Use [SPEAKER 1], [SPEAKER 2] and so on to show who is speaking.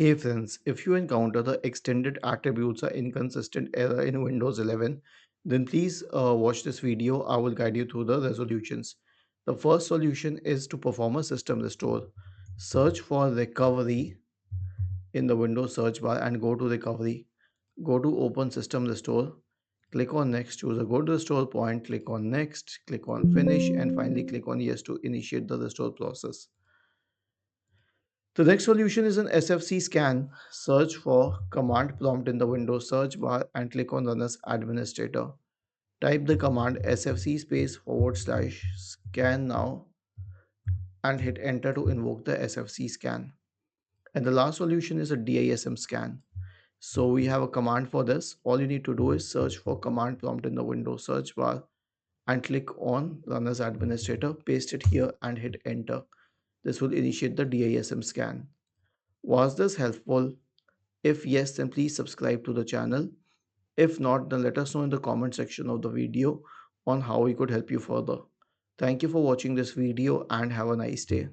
[SPEAKER 1] Hey friends, if you encounter the extended attributes or inconsistent error in Windows 11, then please watch this video. I will guide you through the resolutions. The first solution is to perform a system restore. Search for recovery in the Windows search bar and go to recovery. Go to open system restore. Click on next, choose a good restore point, click on next, click on finish, and finally click on yes to initiate the restore process. The next solution is an SFC scan. Search for command prompt in the Windows search bar and click on Run as Administrator. Type the command SFC space forward slash scan now and hit enter to invoke the SFC scan. And the last solution is a DISM scan. So we have a command for this. All you need to do is search for command prompt in the Windows search bar and click on Run as Administrator, paste it here and hit enter. This will initiate the DISM scan. Was this helpful? If yes, then please subscribe to the channel. If not, then let us know in the comment section of the video on how we could help you further. Thank you for watching this video and have a nice day.